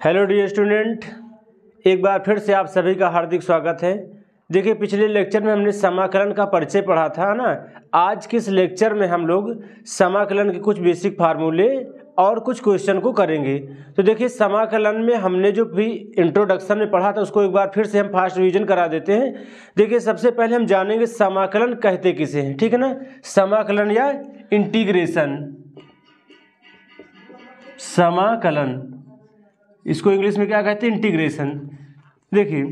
Hello dear student, एक बार फिर से आप सभी का हार्दिक स्वागत है। देखिए, पिछले लेक्चर में हमने समाकलन का परिचय पढ़ा था ना। आज के इस लेक्चर में हम लोग समाकलन के कुछ बेसिक फार्मूले और कुछ क्वेश्चन को करेंगे। तो देखिए, समाकलन में हमने जो भी इंट्रोडक्शन में पढ़ा था उसको एक बार फिर से हम फास्ट रिवीजन करा देते हैं। देखिए, सबसे पहले हम जानेंगे समाकलन कहते किसे हैं, ठीक है ना। समाकलन या इंटीग्रेशन, समाकलन इसको इंग्लिश में क्या कहते हैं, इंटीग्रेशन। देखिए,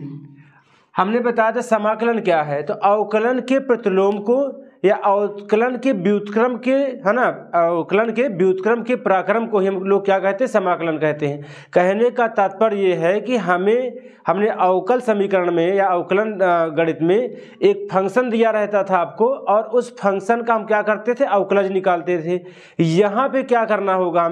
हमने बताया था समाकलन क्या है, तो अवकलन के प्रतिलोम को या अवकलन के व्युत्क्रम के, है ना, अवकलन के व्युत्क्रम के पराक्रम को ही हम लोग क्या कहते हैं, समाकलन कहते हैं। कहने का तात्पर्य ये है कि हमने अवकल समीकरण में या अवकलन गणित में एक फंक्शन दिया रहता था आपको, और उस फंक्शन का हम क्या करते थे, अवकलज निकालते थे। यहाँ पे क्या करना होगा,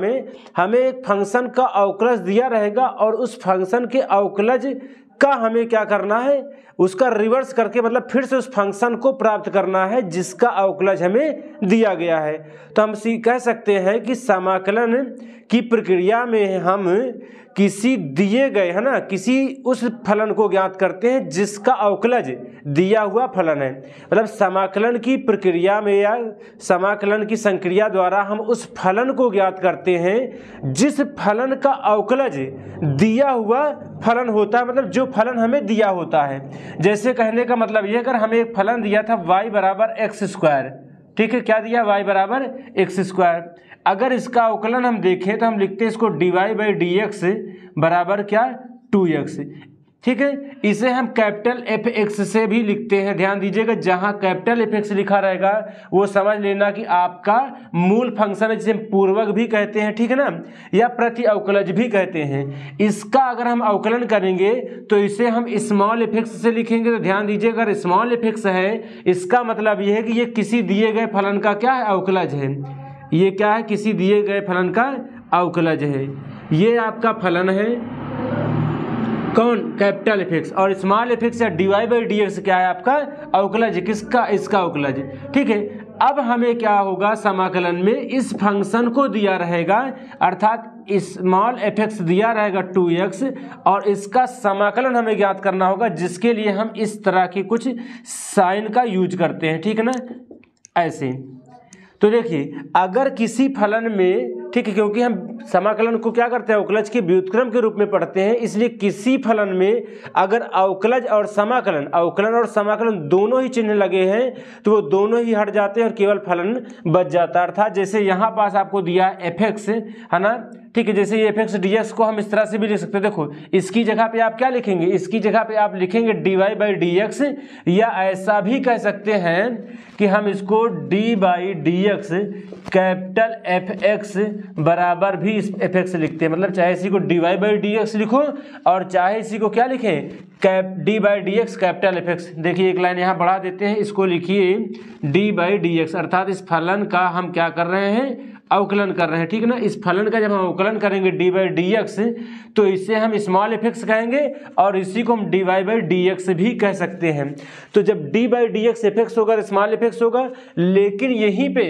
हमें एक फंक्शन का अवकलज दिया रहेगा और उस फंक्शन के अवकलज का हमें क्या करना है, उसका रिवर्स करके मतलब फिर से उस फंक्शन को प्राप्त करना है जिसका अवकलज हमें दिया गया है। तो हम कह सकते हैं कि समाकलन की प्रक्रिया में हम किसी दिए गए, है ना, किसी उस फलन को ज्ञात करते हैं जिसका अवकलज दिया हुआ फलन है। मतलब समाकलन की प्रक्रिया में या समाकलन की संक्रिया द्वारा हम उस फलन को ज्ञात करते हैं जिस फलन का अवकलज दिया हुआ फलन होता है, मतलब जो फलन हमें दिया होता है। जैसे कहने का मतलब ये, अगर हमें एक फलन दिया था y बराबर एक्स स्क्वायर, ठीक है, क्या दिया, y बराबर एक्स स्क्वायर। अगर इसका अवकलन हम देखें तो हम लिखते हैं इसको dy बाई डी एक्स बराबर क्या, 2x, ठीक है। इसे हम कैपिटल Fx से भी लिखते हैं। ध्यान दीजिएगा, जहां कैपिटल Fx लिखा रहेगा वो समझ लेना कि आपका मूल फंक्शन है, जिसे हम पूर्वक भी कहते हैं, ठीक है ना, या प्रति अवकलज भी कहते हैं। इसका अगर हम अवकलन करेंगे तो इसे हम स्मॉल Fx से लिखेंगे। तो ध्यान दीजिएगा, अगर स्मॉल Fx है इसका मतलब ये है कि ये किसी दिए गए फलन का क्या है, अवकलज है। ये क्या है, किसी दिए गए फलन का अवकलज है। ये आपका फलन है कौन, कैपिटल Fx, और स्मॉल Fx या dy बाई डी एक्स क्या है, आपका अवकलज, किसका, इसका अवकलज, ठीक है। अब हमें क्या होगा, समाकलन में इस फंक्शन को दिया रहेगा, अर्थात स्मॉल Fx दिया रहेगा 2x, और इसका समाकलन हमें ज्ञात करना होगा, जिसके लिए हम इस तरह की कुछ साइन का यूज करते हैं, ठीक है ना, ऐसे। तो देखिए, अगर किसी फलन में, ठीक है, क्योंकि हम समाकलन को क्या करते हैं, अवकलज के व्युत्क्रम के रूप में पढ़ते हैं, इसलिए किसी फलन में अगर अवकलज और समाकलन, अवकलन और समाकलन दोनों ही चिन्ह लगे हैं तो वो दोनों ही हट जाते हैं और केवल फलन बच जाता है। अर्थात जैसे यहाँ पास आपको दिया fx, है ना, ठीक है, जैसे ये fx dx को हम इस तरह से भी लिख सकते हैं। देखो, इसकी जगह पे आप क्या लिखेंगे, इसकी जगह पे आप लिखेंगे dy बाई डी एक्स, या ऐसा भी कह सकते हैं कि हम इसको d by D x capital Fx बराबर भी Fx लिखते हैं। मतलब चाहे इसी को dy बाई डी एक्स लिखो और चाहे इसी को क्या लिखें, D by D x capital Fx। देखिए, एक लाइन यहाँ बढ़ा देते हैं, इसको लिखिए डी बाई डी एक्स, अर्थात इस फलन का हम क्या कर रहे हैं, अवकलन कर रहे हैं, ठीक है ना। इस फलन का जब हम अवकलन करेंगे डी बाई डी एक्स, तो इसे हम स्मॉल Fx कहेंगे और इसी को हम dy बाई डी एक्स भी कह सकते हैं। तो जब D by D x Fx होगा, स्मॉल Fx होगा, लेकिन यहीं पे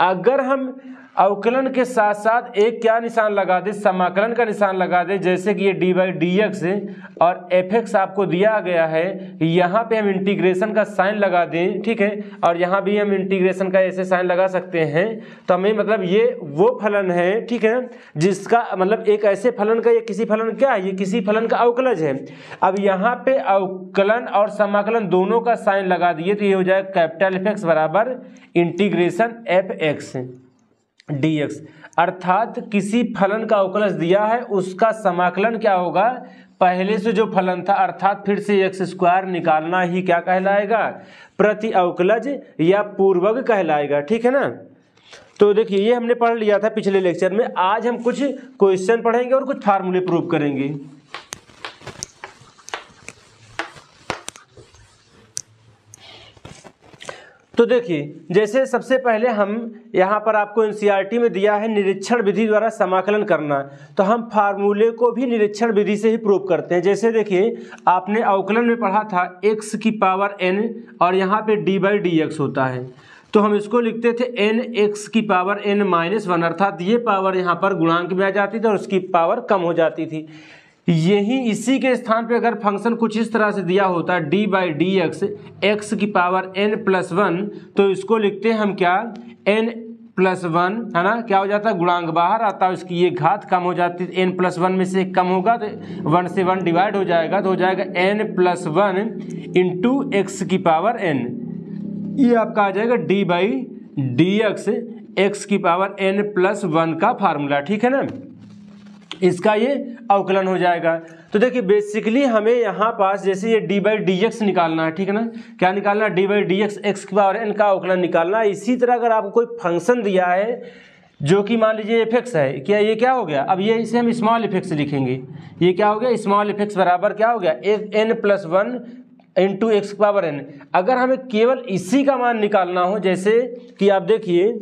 अगर हम अवकलन के साथ साथ एक क्या निशान लगा दे, समाकलन का निशान लगा दे, जैसे कि ये डी बाई डी एक्स और Fx आपको दिया गया है, यहाँ पे हम इंटीग्रेशन का साइन लगा दें, ठीक है, और यहाँ भी हम इंटीग्रेशन का ऐसे साइन लगा सकते हैं, तो हमें मतलब ये वो फलन है, ठीक है, जिसका मतलब एक ऐसे फलन का, ये किसी फलन क्या है, ये किसी फलन का अवकलज है। अब यहाँ पे अवकलन और समाकलन दोनों का साइन लगा दिए तो ये हो जाएगा कैपिटल Fx बराबर इंटीग्रेशन Fx dx, अर्थात किसी फलन का अवकलज दिया है, उसका समाकलन क्या होगा, पहले से जो फलन था अर्थात फिर से एक्स स्क्वायर निकालना ही क्या कहलाएगा, प्रति अवकलज या पूर्वक कहलाएगा, ठीक है ना। तो देखिए, ये हमने पढ़ लिया था पिछले लेक्चर में। आज हम कुछ क्वेश्चन पढ़ेंगे और कुछ फार्मूले प्रूव करेंगे। तो देखिए, जैसे सबसे पहले हम यहाँ पर आपको एनसीईआरटी में दिया है निरीक्षण विधि द्वारा समाकलन करना, तो हम फार्मूले को भी निरीक्षण विधि से ही प्रूव करते हैं। जैसे देखिए, आपने अवकलन में पढ़ा था x की पावर n और यहाँ पे d बाई डी एक्स होता है, तो हम इसको लिखते थे n x की पावर n माइनस वन, अर्थात ये पावर यहाँ पर गुणांक में आ जाती थी और उसकी पावर कम हो जाती थी। यही इसी के स्थान पे अगर फंक्शन कुछ इस तरह से दिया होता D by D x x की पावर n प्लस 1, तो इसको लिखते हैं हम क्या, n प्लस 1, है ना, क्या हो जाता है, गुणांक बाहर आता है, उसकी ये घात कम हो जाती है, n प्लस 1 में से कम होगा तो 1 से 1 डिवाइड हो जाएगा, तो हो जाएगा n प्लस 1 इंटू एक्स की पावर n। ये आपका आ जाएगा d by D x x की पावर n प्लस 1 का फार्मूला, ठीक है ना। इसका ये अवकलन हो जाएगा। तो देखिए बेसिकली हमें यहाँ पास जैसे ये डी बाई डी एक्स निकालना है, ठीक है ना, क्या निकालना है, D by D x x की पावर n का अवकलन निकालना है। इसी तरह अगर आपको कोई फंक्शन दिया है जो कि मान लीजिए एफ एक्स है, क्या ये क्या हो गया, अब ये इसे हम स्मॉल एफ एक्स लिखेंगे, ये क्या हो गया, स्मॉल एफ एक्स बराबर क्या हो गया, n प्लस 1 इंटू एक्स की पावर n। अगर हमें केवल इसी का मान निकालना हो, जैसे कि आप देखिए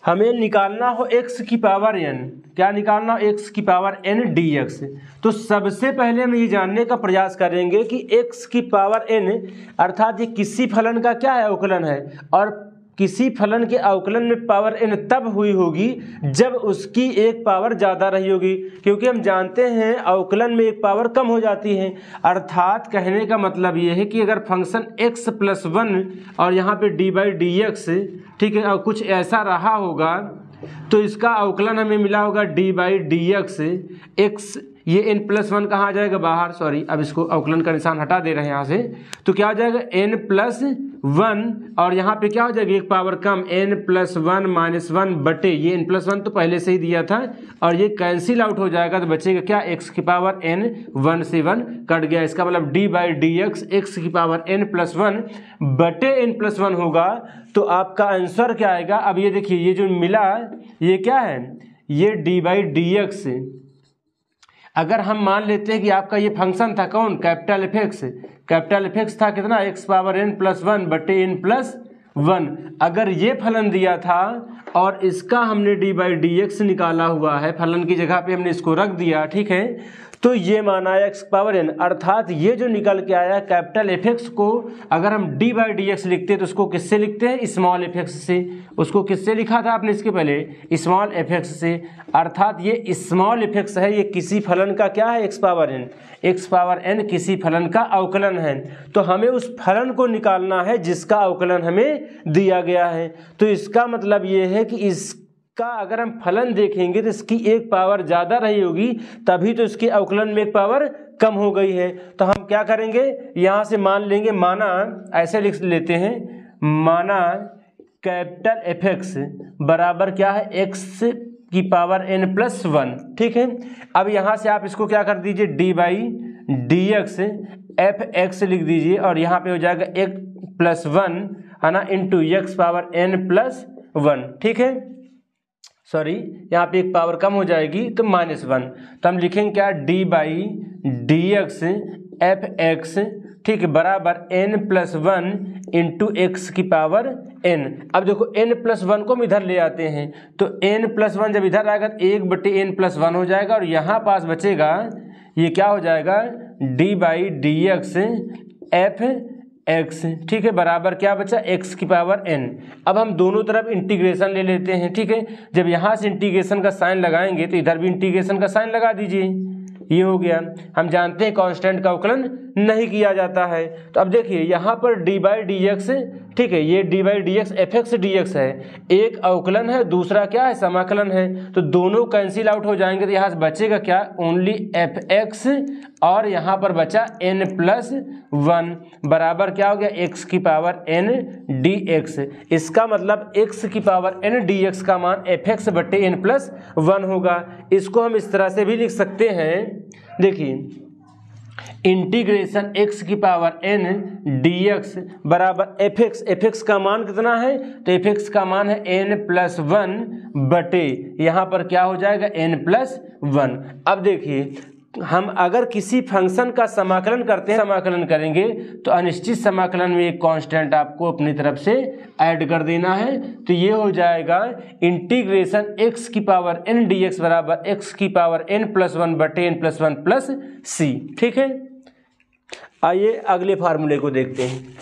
हमें निकालना हो x की पावर n, क्या निकालना हो, x की पावर n dx, तो सबसे पहले हम ये जानने का प्रयास करेंगे कि x की पावर n अर्थात ये किसी फलन का क्या है, अवकलन है, और किसी फलन के अवकलन में पावर n तब हुई होगी जब उसकी एक पावर ज़्यादा रही होगी, क्योंकि हम जानते हैं अवकलन में एक पावर कम हो जाती है। अर्थात कहने का मतलब ये है कि अगर फंक्शन x प्लस 1 और यहाँ पे डी बाई डी एक्स, ठीक है, और कुछ ऐसा रहा होगा तो इसका अवकलन हमें मिला होगा D by D x x, ये n प्लस 1 कहाँ आ जाएगा, बाहर, सॉरी, अब इसको अवकलन का निशान हटा दे रहे हैं यहाँ से, तो क्या हो जाएगा n प्लस 1 और यहाँ पे क्या हो जाएगा एक पावर कम n प्लस 1 माइनस 1 बटे ये n प्लस 1 तो पहले से ही दिया था और ये कैंसिल आउट हो जाएगा, तो बचेगा क्या, x की पावर n 1 से 1 कट गया, इसका मतलब D by D x x की पावर n प्लस 1 बटे n प्लस 1 होगा। तो आपका आंसर क्या आएगा, अब ये देखिए ये जो मिला ये क्या है, ये डी बाई डी एक्स। अगर हम मान लेते हैं कि आपका ये फंक्शन था कौन, capital F x, capital F x था कितना, एक्स पावर n प्लस 1 बटे n प्लस 1, अगर ये फलन दिया था और इसका हमने डी बाई डी एक्स निकाला हुआ है, फलन की जगह पे हमने इसको रख दिया, ठीक है, तो ये मान आया एक्स पावर n, अर्थात ये जो निकल के आया कैपिटल एफ एक्स को अगर हम डी बाई डी एक्स लिखते हैं तो उसको किससे लिखते हैं, स्मॉल एफ एक्स से। उसको किससे लिखा था आपने इसके पहले, स्मॉल एफ एक्स से, अर्थात ये स्मॉल एफ एक्स है, ये किसी फलन का क्या है, x power n, x power n किसी फलन का अवकलन है। तो हमें उस फलन को निकालना है जिसका अवकलन हमें दिया गया है। तो इसका मतलब ये है कि इसका अगर हम फलन देखेंगे तो इसकी एक पावर ज़्यादा रही होगी, तभी तो इसके अवकलन में एक पावर कम हो गई है। तो हम क्या करेंगे, यहाँ से मान लेंगे, माना ऐसे लिख लेते हैं, माना कैपिटल एफ एक्स बराबर क्या है, एक्स की पावर n प्लस 1, ठीक है। अब यहाँ से आप इसको क्या कर दीजिए, D by D x F x लिख दीजिए और यहाँ पे हो जाएगा x प्लस 1, है ना, into x power n plus 1, ठीक है, सॉरी यहाँ पे एक पावर कम हो जाएगी तो -1, तो हम लिखेंगे क्या, D by D x F x, ठीक है, बराबर n प्लस 1 इंटू एक्स की पावर n। अब देखो n प्लस 1 को हम इधर ले आते हैं, तो n प्लस 1 जब इधर आएगा तो 1 बटे n प्लस 1 हो जाएगा और यहाँ पास बचेगा ये क्या हो जाएगा, d by D x F x, ठीक है, बराबर क्या बचा, x की पावर n। अब हम दोनों तरफ इंटीग्रेशन ले लेते हैं, ठीक है, जब यहाँ से इंटीग्रेशन का साइन लगाएंगे तो इधर भी इंटीग्रेशन का साइन लगा दीजिए, ये हो गया। हम जानते हैं कांस्टेंट का अवकलन नहीं किया जाता है। तो अब देखिए यहाँ पर डी बाई डी एक्स, ठीक है, ये D by D x F X D x है, एक अवकलन है, दूसरा क्या है, समाकलन है, तो दोनों कैंसिल आउट हो जाएंगे, तो यहाँ से बचेगा क्या, ओनली एफ एक्स और यहाँ पर बचा n प्लस 1 बराबर क्या हो गया, x की पावर n डी एक्स। इसका मतलब x की पावर n डी एक्स का मान एफ एक्स बटे n प्लस 1 होगा। इसको हम इस तरह से भी लिख सकते हैं, देखिए इंटीग्रेशन x की पावर n डी एक्स बराबर एफ एक्स का मान कितना है, तो एफ एक्स का मान है n प्लस 1 बटे यहाँ पर क्या हो जाएगा, n प्लस 1। अब देखिए हम अगर किसी फंक्शन का समाकलन करते हैं, समाकलन करेंगे तो अनिश्चित समाकलन में एक कांस्टेंट आपको अपनी तरफ से ऐड कर देना है, तो ये हो जाएगा इंटीग्रेशन x की पावर n डी एक्स बराबर x की पावर n प्लस 1 बटे n प्लस 1 प्लस c, ठीक है। आइए अगले फार्मूले को देखते हैं।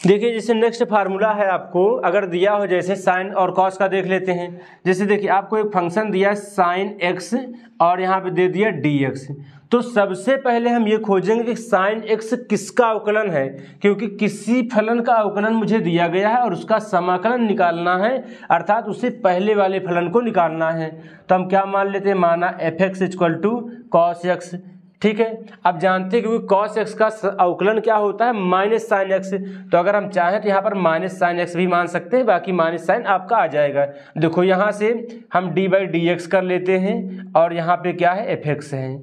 देखिए जैसे नेक्स्ट फार्मूला है, आपको अगर दिया हो जैसे साइन और कॉस का देख लेते हैं। जैसे देखिए आपको एक फंक्शन दिया है साइन एक्स और यहाँ पे दे दिया डी एक्स। तो सबसे पहले हम ये खोजेंगे कि साइन एक्स किसका अवकलन है, क्योंकि किसी फलन का अवकलन मुझे दिया गया है और उसका समाकलन निकालना है, अर्थात उससे पहले वाले फलन को निकालना है। तो हम क्या मान लेते हैं, माना F X equal to cos X. ठीक है, अब जानते हैं कि कॉस एक्स का अवकलन क्या होता है, माइनस साइन एक्स। तो अगर हम चाहें तो यहाँ पर माइनस साइन एक्स भी मान सकते हैं, बाकी माइनस साइन आपका आ जाएगा। देखो यहाँ से हम डी बाई डी एक्स कर लेते हैं और यहाँ पे क्या है एफ एक्स है,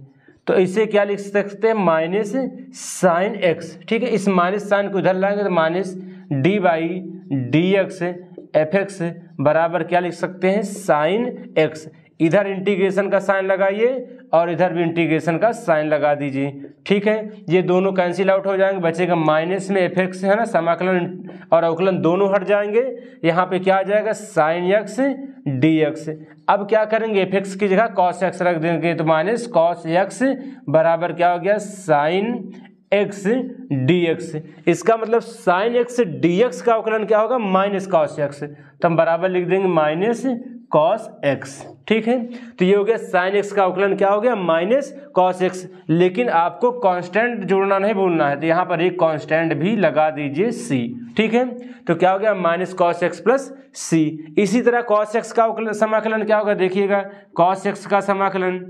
तो इसे क्या लिख सकते हैं, माइनस साइन एक्स। ठीक है, इस माइनस साइन को इधर लाएंगे तो minus D by D x F x बराबर क्या लिख सकते हैं, साइन एक्स। इधर इंटीग्रेशन का साइन लगाइए और इधर भी इंटीग्रेशन का साइन लगा दीजिए। ठीक है, ये दोनों कैंसिल आउट हो जाएंगे, बचेगा माइनस में एफ एक्स है ना, समाकलन और अवकलन दोनों हट जाएंगे। यहाँ पे क्या आ जाएगा, साइन एक्स डी एक्स। अब क्या करेंगे, एफ एक्स की जगह कॉस एक्स रख देंगे, तो माइनस कॉस एक्स बराबर क्या हो गया, साइन एक्स डी एक्स। इसका मतलब साइन एक्स डी एक्स का अवकलन क्या होगा, माइनस कॉस एक्स। तो हम बराबर लिख देंगे माइनस कॉस एक्स। ठीक है, तो ये हो गया साइन एक्स का अवकलन क्या हो गया, माइनस कॉस एक्स। लेकिन आपको कांस्टेंट जोड़ना नहीं भूलना है, तो यहाँ पर एक कांस्टेंट भी लगा दीजिए सी। ठीक है, तो क्या हो गया, माइनस कॉस एक्स प्लस सी। इसी तरह कॉस एक्स का समाकलन क्या होगा, देखिएगा कॉस एक्स का समाकलन,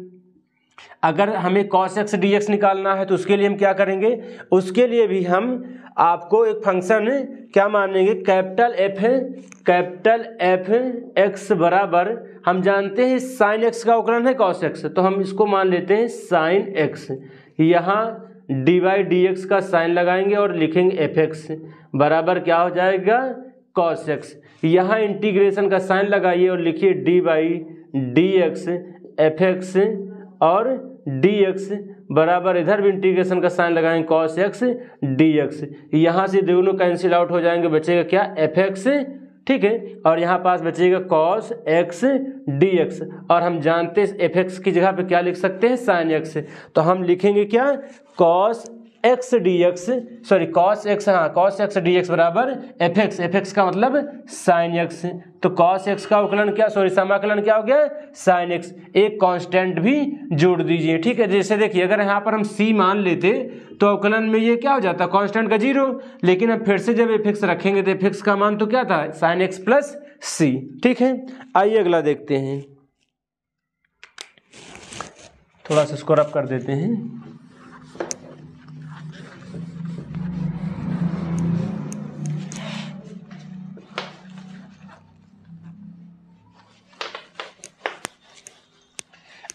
अगर हमें cos x dx निकालना है तो उसके लिए हम क्या करेंगे, उसके लिए भी हम आपको एक फंक्शन क्या मानेंगे, कैपिटल एफ एक्स बराबर, हम जानते हैं साइन एक्स का अवकलन है cos x, तो हम इसको मान लेते हैं साइन एक्स। यहाँ डी बाई डी एक्स का साइन लगाएंगे और लिखेंगे एफ एक्स बराबर क्या हो जाएगा, cos x। यहाँ इंटीग्रेशन का साइन लगाइए और लिखिए D by D x F x और डी एक्स बराबर, इधर भी इंटीग्रेशन का साइन लगाएंगे cos x डी एक्स। यहाँ से दोनों कैंसिल आउट हो जाएंगे, बचेगा क्या, एफ एक्स। ठीक है, और यहाँ पास बचेगा cos x डी एक्स, और हम जानते हैं एफ एक्स की जगह पे क्या लिख सकते हैं, साइन एक्स। तो हम लिखेंगे क्या, cos x D x, sorry cos x, हाँ cos x डी एक्स बराबर एफ एक्स। एफ एक्स का मतलब साइन एक्स, तो cos x का अवकलन क्या, सॉरी समाकलन क्या हो गया, साइन एक्स। एक कांस्टेंट भी जोड़ दीजिए। ठीक है, जैसे देखिए अगर यहाँ पर हम c मान लेते तो अवकलन में ये क्या हो जाता, कांस्टेंट का 0, लेकिन हम फिर से जब एफ एक्स रखेंगे तो एफ एक्स का मान तो क्या था, साइन एक्स प्लस सी। ठीक है, आइए अगला देखते हैं, थोड़ा सा इसको रब कर देते हैं।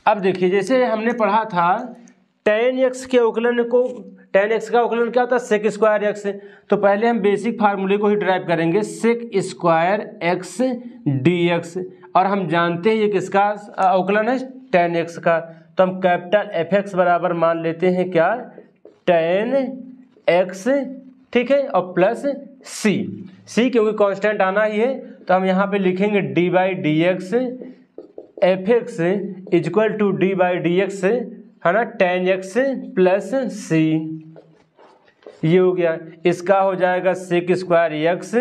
अब देखिए जैसे हमने पढ़ा था tan x के अवकलन को, tan x का अवकलन क्या होता है, सेक स्क्वायर एक्स। तो पहले हम बेसिक फार्मूले को ही ड्राइव करेंगे, sec square X D x, और हम जानते हैं ये किसका अवकलन है, tan x का। तो हम कैपिटल एफ एक्स बराबर मान लेते हैं क्या, tan x। ठीक है, और प्लस सी क्योंकि कांस्टेंट आना ही है, तो हम यहाँ पे लिखेंगे D by D x F X equal to D by D x है ना, tan x प्लस सी। ये हो गया, इसका हो जाएगा सेक स्क्वायर एक्स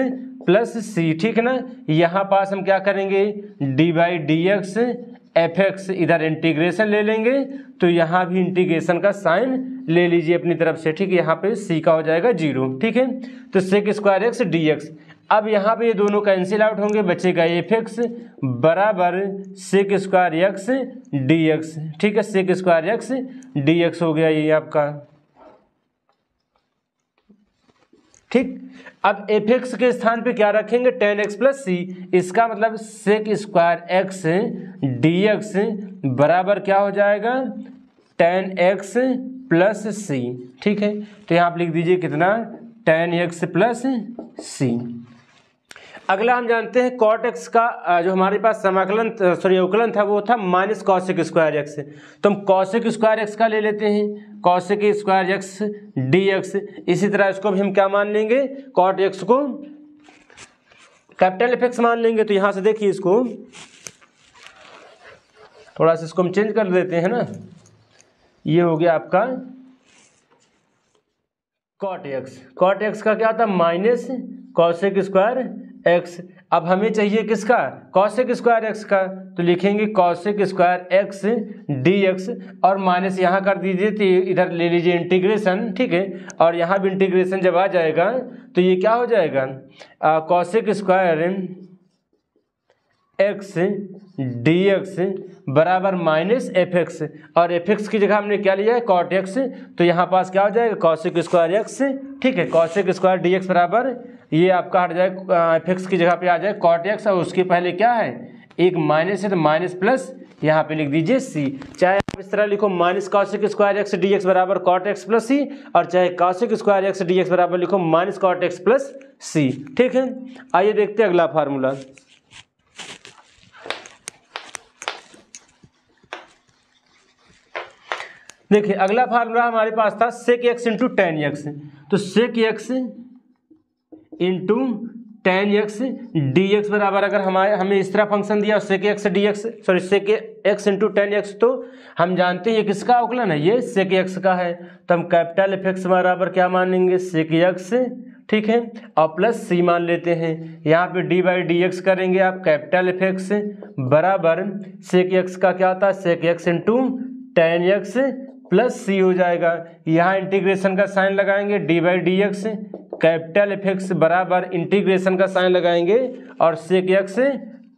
प्लस सी। ठीक है ना, यहाँ पास हम क्या करेंगे, D by D x F x, इधर इंटीग्रेशन ले लेंगे तो यहाँ भी इंटीग्रेशन का साइन ले लीजिए अपनी तरफ से। ठीक है, यहाँ पे सी का हो जाएगा 0। ठीक है, तो sec square X D X. अब यहाँ पे ये दोनों कैंसिल आउट होंगे, बचेगा एफ एक्स बराबर sec square X D X. ठीक है, sec square X D X हो गया ये आपका। ठीक, अब एफ एक्स के स्थान पे क्या रखेंगे, tan x प्लस सी। इसका मतलब sec square X D x बराबर क्या हो जाएगा, tan x प्लस सी। ठीक है, तो यहाँ आप लिख दीजिए कितना, tan x प्लस सी। अगला हम जानते हैं cot x का जो हमारे पास समाकलन सॉरी अवकलन था वो था माइनस कॉसेक स्क्वायर एक्स। तो हम कॉसेक स्क्वायर एक्स का ले लेते हैं, cosec square X D x. इसी तरह इसको भी हम क्या मान लेंगे, cot x को कैपिटल एफ एक्स मान लेंगे। तो यहाँ से देखिए इसको थोड़ा सा इसको हम चेंज कर देते हैं ना, ये हो गया आपका कॉट एक्स का क्या होता है माइनस कॉसेक स्क्वायर एक्स। अब हमें चाहिए किसका, कॉसेक स्क्वायर एक्स का, तो लिखेंगे cosec square X D x और माइनस यहाँ कर दीजिए, तो इधर ले लीजिए इंटीग्रेशन, ठीक है। और यहाँ भी इंटीग्रेशन जब आ जाएगा तो ये क्या हो जाएगा, cosec square X D x बराबर माइनस एफ एक्स, और एफ एक्स की जगह हमने क्या लिया है कॉट एक्स, तो यहाँ पास क्या हो जाएगा कॉसेक स्क्वायर एक्स, ठीक है। कॉसेक स्क्वायर डी एक्स बराबर ये आपका हट जाएगा, एफ एक्स की जगह पे आ जाए कॉट एक्स, और उसके पहले क्या है एक माइनस है तो माइनस प्लस यहाँ पे लिख दीजिए सी। चाहे आप इस तरह लिखो minus cosec square X D x बराबर कॉट एक्स प्लस सी, और चाहे cosec square X D x बराबर लिखो minus cot x plus c, ठीक है। आइए देखते हैं अगला फार्मूला। देखिए अगला फार्मूला हमारे पास था sec x into tan x, तो sec x into tan x D x बराबर अगर हमें इस तरह फंक्शन दिया sec x D x, sorry sec x into tan x, तो हम जानते हैं ये किसका अवकलन है, ये सेक एक्स का है, तो हम कैपिटल एफ एक्स बराबर क्या मानेंगे सेक एक्स, ठीक है, और प्लस सी मान लेते हैं। यहाँ पे डी बाई डी एक्स करेंगे आप कैपिटल एफ एक्स बराबर सेक एक्स का क्या होता है sec x into tan x plus c हो जाएगा। यहाँ इंटीग्रेशन का साइन लगाएंगे d by D x capital F x बराबर इंटीग्रेशन का साइन लगाएंगे और सेक एक्स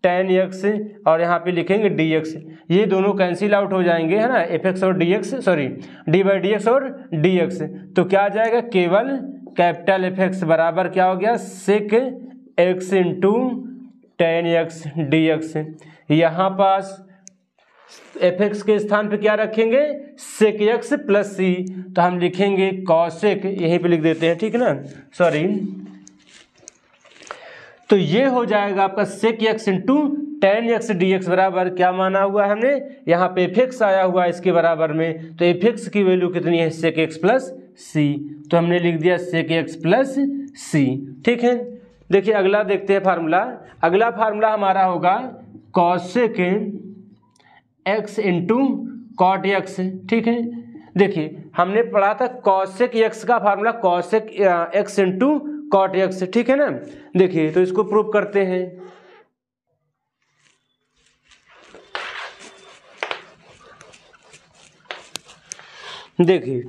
टेन एक्स और यहाँ पे लिखेंगे डी एक्स, ये दोनों कैंसिल आउट हो जाएंगे है ना, एफ एक्स और D x, sorry D by D x और डी एक्स, तो क्या आ जाएगा केवल कैपिटल एफ एक्स बराबर क्या हो गया sec x into tan x D X. यहाँ पास एफ एक्स के स्थान पे क्या रखेंगे सेक एक्स प्लस सी, तो हम लिखेंगे कॉसेक, यहीं पे लिख देते हैं ठीक है ना, सॉरी, तो ये हो जाएगा आपका sec x into tan x D x बराबर क्या माना हुआ है हमने, यहाँ पे एफ एक्स आया हुआ है इसके बराबर में, तो एफ एक्स की वैल्यू कितनी है सेक एक्स प्लस सी, तो हमने लिख दिया सेक एक्स प्लस सी, ठीक है। देखिए अगला देखते हैं फार्मूला। अगला फार्मूला हमारा होगा cosec x into cot x, ठीक है। देखिए हमने पढ़ा था कॉसेक एक्स का formula cosec x into cot x, ठीक है ना। देखिए तो इसको प्रूव करते हैं। देखिए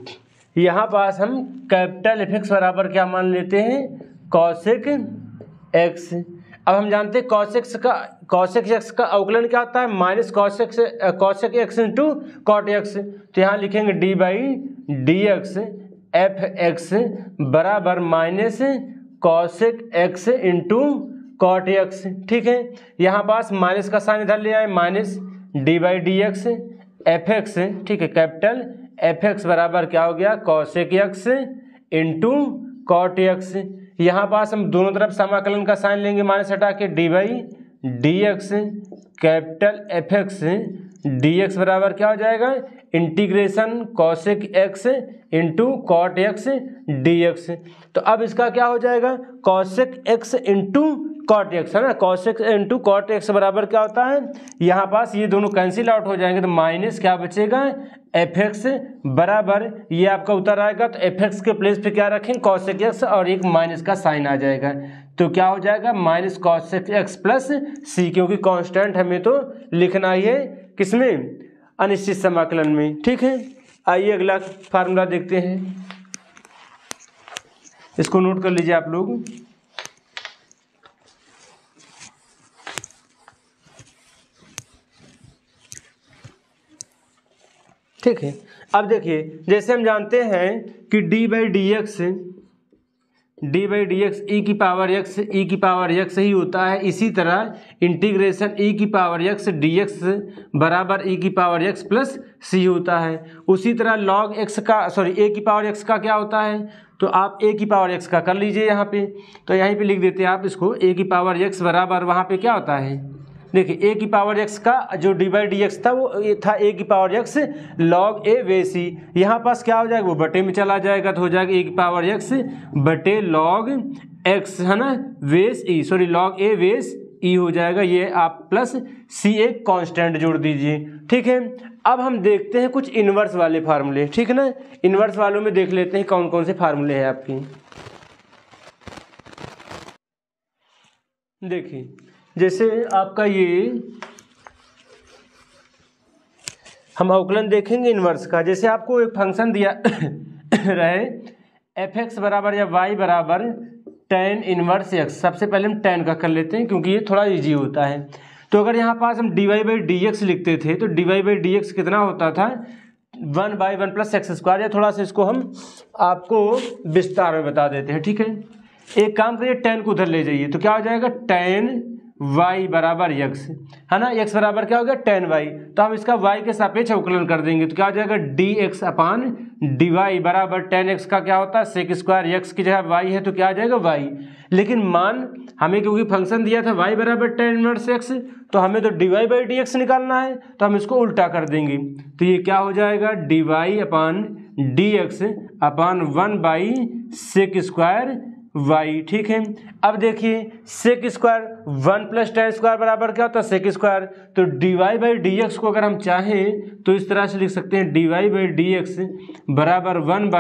यहाँ पास हम कैपिटल एफ एक्स बराबर क्या मान लेते हैं कॉसेक एक्स। अब हम जानते हैं कॉसेक एक्स का अवकलन क्या होता है minus cosec x into cot x, तो यहाँ लिखेंगे D by D x F x बराबर minus cosec x into cot x, ठीक है। यहाँ पास माइनस का साइन इधर ले आए minus D by D x F x, ठीक है, कैपिटल एफ एक्स बराबर क्या हो गया cosec x into cot X. यहाँ पास हम दोनों तरफ समाकलन का साइन लेंगे माइनस हटा के D by D x capital F X D x बराबर क्या हो जाएगा integration cosec x into cot X D X. तो अब इसका क्या हो जाएगा cosec x into cot X है ना, कॉसेक इंटू कॉट एक्स बराबर क्या होता है, यहाँ पास ये दोनों कैंसिल आउट हो जाएंगे तो माइनस क्या बचेगा एफ एक्स बराबर ये आपका उतर आएगा, तो एफ एक्स के प्लेस पे क्या रखें कॉसेक एक्स और एक माइनस का साइन आ जाएगा, तो क्या हो जाएगा माइनस कॉसेक एक्स प्लस सी, क्योंकि कांस्टेंट हमें तो लिखना ही है किसमें अनिश्चित समाकलन में, ठीक है। आइए अगला फार्मूला देखते हैं, इसको नोट कर लीजिए आप लोग। ठीक है, अब देखिए जैसे हम जानते हैं कि डी बाई डी एक्स ई की पावर एक्स ही होता है, इसी तरह इंटीग्रेशन ई की पावर एक्स डी एक्स बराबर ई की पावर एक्स प्लस सी होता है। उसी तरह लॉग एक्स का ए की पावर एक्स का क्या होता है, तो आप ए की पावर एक्स का कर लीजिए यहाँ पे, तो यहीं पे लिख देते हैं आप इसको ए की पावर एक्स बराबर वहाँ पे क्या होता है, देखिए ए की पावर एक्स का जो डी बाई डी एक्स था वो ये था ए की पावर एक्स लॉग ए वे सी, यहाँ पास क्या हो जाएगा वो बटे में चला जाएगा तो हो जाएगा ए की पावर एक्स बटे लॉग एक्स है ना वेस ई, सॉरी लॉग ए वेस ई हो जाएगा, ये आप प्लस सी एक कांस्टेंट जोड़ दीजिए, ठीक है। अब हम देखते हैं कुछ इन्वर्स वाले फार्मूले, ठीक है ना। इन्वर्स वालों में देख लेते हैं कौन कौन से फार्मूले हैं आपकी। देखिए जैसे आपका ये हम अवकलन देखेंगे इन्वर्स का। जैसे आपको एक फंक्शन दिया रहे f(x) बराबर या y बराबर tan इनवर्स x। सबसे पहले हम tan का कर लेते हैं क्योंकि ये थोड़ा इजी होता है। तो अगर यहाँ पास हम dy/dx लिखते थे तो dy/dx कितना होता था 1/1 + x²। या थोड़ा सा इसको हम आपको विस्तार में बता देते हैं, ठीक है। एक काम करिए tan को उधर ले जाइए तो क्या हो जाएगा tan y बराबर x, है ना। x बराबर क्या हो गया tan y। तो हम इसका y के सापेक्ष अवकलन कर देंगे तो क्या हो जाएगा dx/dy बराबर tan x का क्या होता है sec²। x की जगह y है तो क्या आ जाएगा y। लेकिन मान हमें क्योंकि फंक्शन दिया था y बराबर tan इनवर्स x तो हमें तो dy/dx निकालना है तो हम इसको उल्टा कर देंगे। तो ये क्या हो जाएगा dy/dx/1/sec² y, ठीक है। अब देखिए sec² 1 + tan² बराबर क्या होता है sec²। तो dy/dx को अगर हम चाहें तो इस तरह से लिख सकते हैं dy/dx बराबर 1 +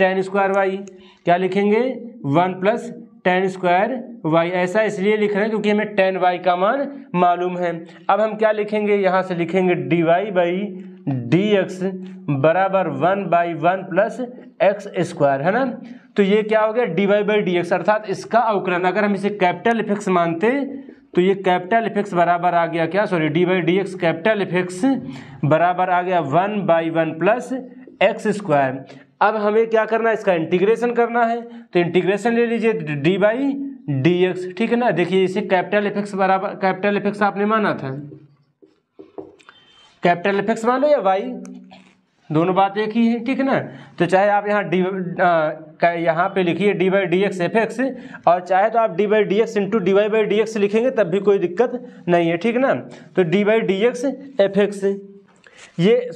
tan² y। क्या लिखेंगे 1 + tan² y। ऐसा इसलिए लिख रहे हैं क्योंकि हमें tan y का मान मालूम है। अब हम क्या लिखेंगे, यहाँ से लिखेंगे dy/dx बराबर 1/1 + x², है ना। तो ये क्या हो गया dy/dx अर्थात इसका अवकलन। अगर हम इसे कैपिटल F(x) मानते तो ये कैपिटल F(x) बराबर आ गया क्या, सॉरी dy/dx कैपिटल F(x) बराबर आ गया 1/1 + x²। अब हमें क्या करना है, इसका इंटीग्रेशन करना है। तो इंटीग्रेशन ले लीजिए dy/dx, ठीक है ना। देखिए इसे कैपिटल F(x) बराबर कैपिटल F(x) आपने माना था, कैपिटल F(x) मान लो या y, दोनों बात एक ही है, ठीक है ना। तो चाहे आप यहाँ पे लिखिए dy/dx f(x) और चाहे तो आप dy/dx × dy/dx लिखेंगे तब भी कोई दिक्कत नहीं है, ठीक है ना। तो dy/dx f(x) ये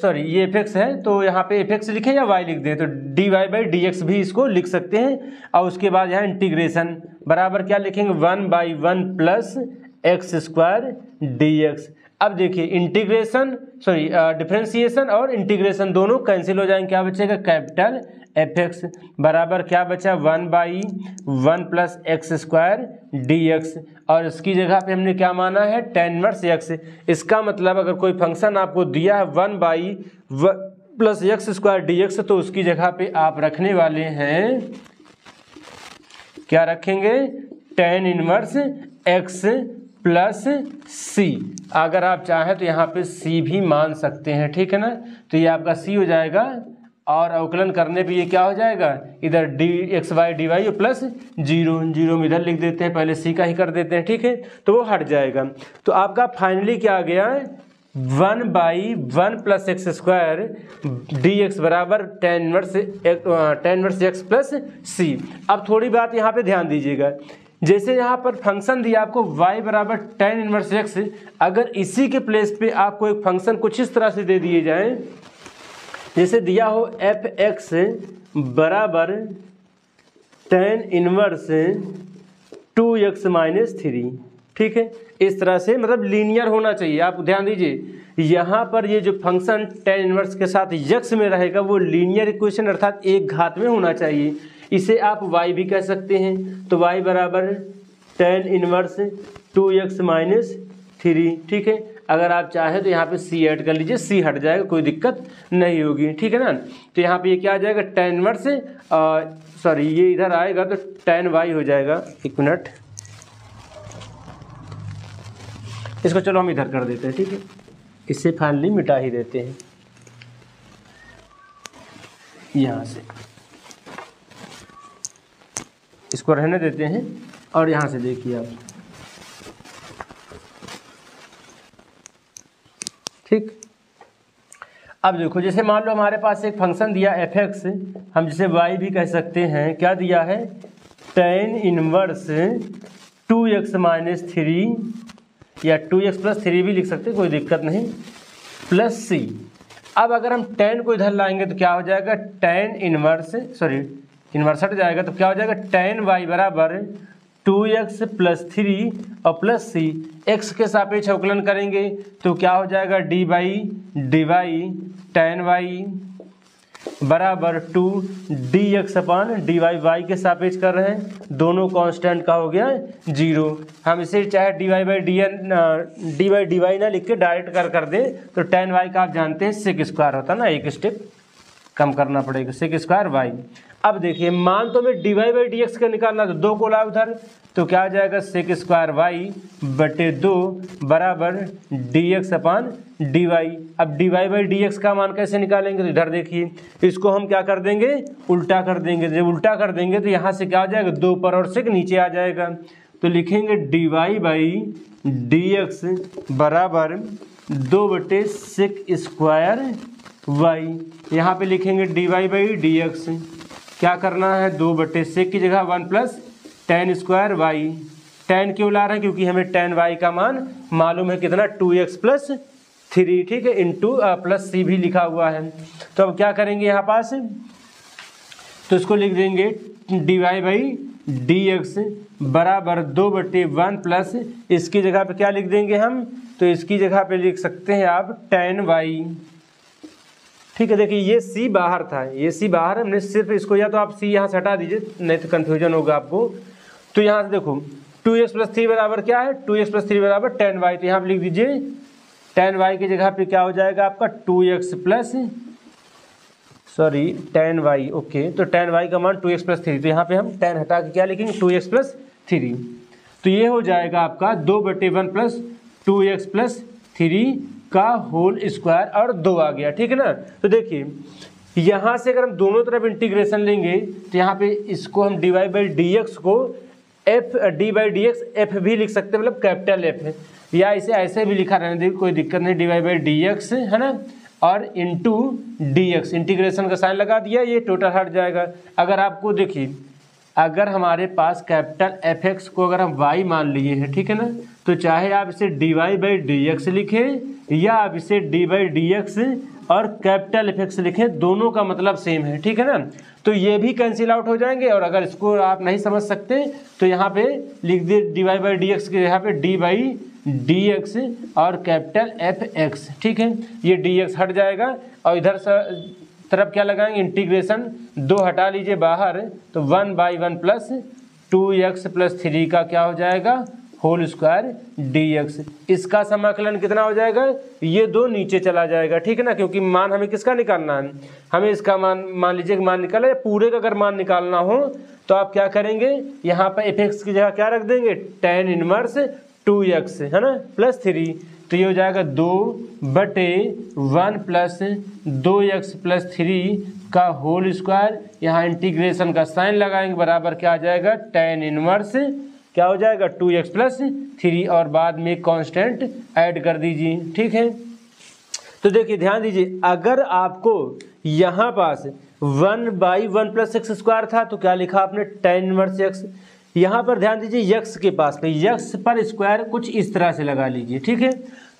f(x) है तो यहाँ पे f(x) लिखें या y लिख दें तो dy/dx भी इसको लिख सकते हैं। और उसके बाद यहाँ इंटीग्रेशन बराबर क्या लिखेंगे 1/1 + x² dx। अब देखिए डिफरेंशिएशन और इंटीग्रेशन दोनों कैंसिल हो जाएंगे। क्या बचेगा कैपिटल F(x) बराबर क्या बचा 1/1 + x² dx। और इसकी जगह पे हमने क्या माना है tan इनवर्स x। इसका मतलब अगर कोई फंक्शन आपको दिया है 1/1 + x² dx तो उसकी जगह पे आप रखने वाले हैं, क्या रखेंगे tan इनवर्स x + c। अगर आप चाहें तो यहाँ पे c भी मान सकते हैं, ठीक है ना। तो ये आपका c हो जाएगा और अवकलन करने पे ये क्या हो जाएगा इधर dxy/dy +0 में इधर लिख देते हैं, पहले c का ही कर देते हैं, ठीक है। तो वो हट जाएगा। तो आपका फाइनली क्या आ गया 1/1 + x² dx बराबर tan इनवर्स x + c। अब थोड़ी बात यहाँ पे ध्यान दीजिएगा। जैसे यहाँ पर फंक्शन दिया आपको y बराबर tan इनवर्स x, अगर इसी के प्लेस पे आपको एक फंक्शन कुछ इस तरह से दे दिए जाए, जैसे दिया हो f(x) बराबर tan इनवर्स 2x - 3, ठीक है। इस तरह से मतलब लीनियर होना चाहिए। आप ध्यान दीजिए यहाँ पर ये जो फंक्शन tan इनवर्स के साथ x में रहेगा वो लीनियर इक्वेशन अर्थात एक घात में होना चाहिए। इसे आप y भी कह सकते हैं। तो y बराबर tan इनवर्स 2x - 3, ठीक है। अगर आप चाहें तो यहाँ पे c ऐड कर लीजिए, c हट जाएगा, कोई दिक्कत नहीं होगी, ठीक है ना। तो यहाँ पे ये क्या आ जाएगा tan इनवर्स ये इधर आएगा तो tan y हो जाएगा। एक मिनट, इसको चलो हम इधर कर देते हैं, ठीक है। इससे फाइनली मिटा ही देते हैं यहाँ से, इसको रहने देते हैं और यहाँ से देखिए आप, ठीक। अब देखो जैसे मान लो हमारे पास एक फंक्शन दिया f(x), हम जिसे y भी कह सकते हैं। क्या दिया है tan इनवर्स 2x - 3 या 2x + 3 भी लिख सकते हैं, कोई दिक्कत नहीं, +c। अब अगर हम tan को इधर लाएंगे तो क्या हो जाएगा tan इनवर्स इनवर्स हट जाएगा तो क्या हो जाएगा tan y बराबर 2x प्लस 3 और प्लस सी, x के सापेक्ष अवकलन करेंगे तो क्या हो जाएगा d by d y tan y बराबर 2 d x upon d y, y के सापेक्ष कर रहे हैं, दोनों कांस्टेंट का हो गया 0। हम इसे चाहे d y by d y ना लिख के डायरेक्ट कर दें तो टेन वाई का आप जानते हैं सेक स्क्वायर होता है ना, एक स्टेप कम करना पड़ेगा, सेक स्क्वायर वाई। अब देखिए मान तो मैं d y by D x का निकालना तो 2 को ला उधर तो क्या आ जाएगा सेक स्क्वायर वाई बटे 2 बराबर d x upon d y. अब d y by D x का मान कैसे निकालेंगे तो इधर देखिए इसको हम क्या कर देंगे उल्टा कर देंगे, जब उल्टा कर देंगे तो यहाँ से क्या हो जाएगा 2 पर और सेक नीचे आ जाएगा तो लिखेंगे d y by D x बराबर 2 बटे सेक स्क्वायर वाई। यहाँ पे लिखेंगे d y by D x क्या करना है 2 बटे सेक की जगह 1 plus tan square y. Tan क्यों ला रहे हैं क्योंकि हमें टेन वाई का मान मालूम है कितना 2x प्लस 3, ठीक है, इंटू प्लस सी भी लिखा हुआ है। तो अब क्या करेंगे यहाँ पास तो इसको लिख देंगे d y by D x बराबर 2 बटे 1 प्लस इसकी जगह पे क्या लिख देंगे हम तो इसकी जगह पे लिख सकते हैं आप टेन वाई, ठीक है। देखिए ये सी बाहर था, ये सी बाहर, हमने सिर्फ इसको या तो आप सी यहाँ से हटा दीजिए नहीं तो कन्फ्यूजन होगा आपको। तो यहाँ से देखो 2x प्लस 3 बराबर क्या है 2x प्लस 3 बराबर टेन वाई, तो यहाँ पे लिख दीजिए टेन वाई की जगह पे क्या हो जाएगा आपका 2x plus tan y, okay. तो टेन वाई का मान 2x प्लस 3, तो यहाँ पे हम टेन हटा के क्या लिखेंगे 2x प्लस 3, तो ये हो जाएगा आपका 2 बटे 1 प्लस 2x प्लस 3 का होल स्क्वायर और 2 आ गया, ठीक है ना। तो देखिए यहाँ से अगर हम दोनों तरफ इंटीग्रेशन लेंगे तो यहाँ पे इसको हम d y by D x को f d by D x f भी लिख सकते हैं, मतलब कैपिटल एफ है, या इसे ऐसे भी लिखा रहने दे कोई दिक्कत नहीं, d y by D x है ना और इंटू डी एक्स, इंटीग्रेशन का साइन लगा दिया, ये टोटल हट जाएगा। अगर आपको देखिए अगर हमारे पास कैपिटल एफ एक्स को अगर हम वाई मान लिए हैं, ठीक है ना, तो चाहे आप इसे d y by D x लिखें या आप इसे डी बाई डी एक्स और कैपिटल एफ एक्स लिखें, दोनों का मतलब सेम है, ठीक है ना। तो ये भी कैंसिल आउट हो जाएंगे और अगर इसको आप नहीं समझ सकते तो यहाँ पे लिख दिए d y by D x के यहाँ पे डी बाई डी एक्स और कैपिटल एफ एक्स, ठीक है, ये डी एक्स हट जाएगा और इधर से तरफ क्या लगाएंगे इंटीग्रेशन 2 हटा लीजिए बाहर तो 1 बाई 1 प्लस 2x प्लस 3 का क्या हो जाएगा होल स्क्वायर dx। इसका समाकलन कितना हो जाएगा ये 2 नीचे चला जाएगा, ठीक है ना, क्योंकि मान हमें किसका निकालना है, हमें इसका मान लीजिए कि मान निकाला, पूरे का अगर मान निकालना हो तो आप क्या करेंगे यहाँ पर एफ एक्स की जगह क्या रख देंगे tan इनवर्स 2x है ना प्लस 3, तो ये हो जाएगा 2 बटे 1 प्लस 2x प्लस 3 का होल स्क्वायर, यहाँ इंटीग्रेशन का साइन लगाएंगे बराबर क्या आ जाएगा tan इनवर्स क्या हो जाएगा 2x प्लस 3 और बाद में कांस्टेंट ऐड कर दीजिए, ठीक है। तो देखिए ध्यान दीजिए अगर आपको यहाँ पास 1 बाई 1 प्लस एक्स स्क्वायर था तो क्या लिखा आपने tan इनवर्स x, यहाँ पर ध्यान दीजिए x के पास पे x पर स्क्वायर कुछ इस तरह से लगा लीजिए, ठीक है।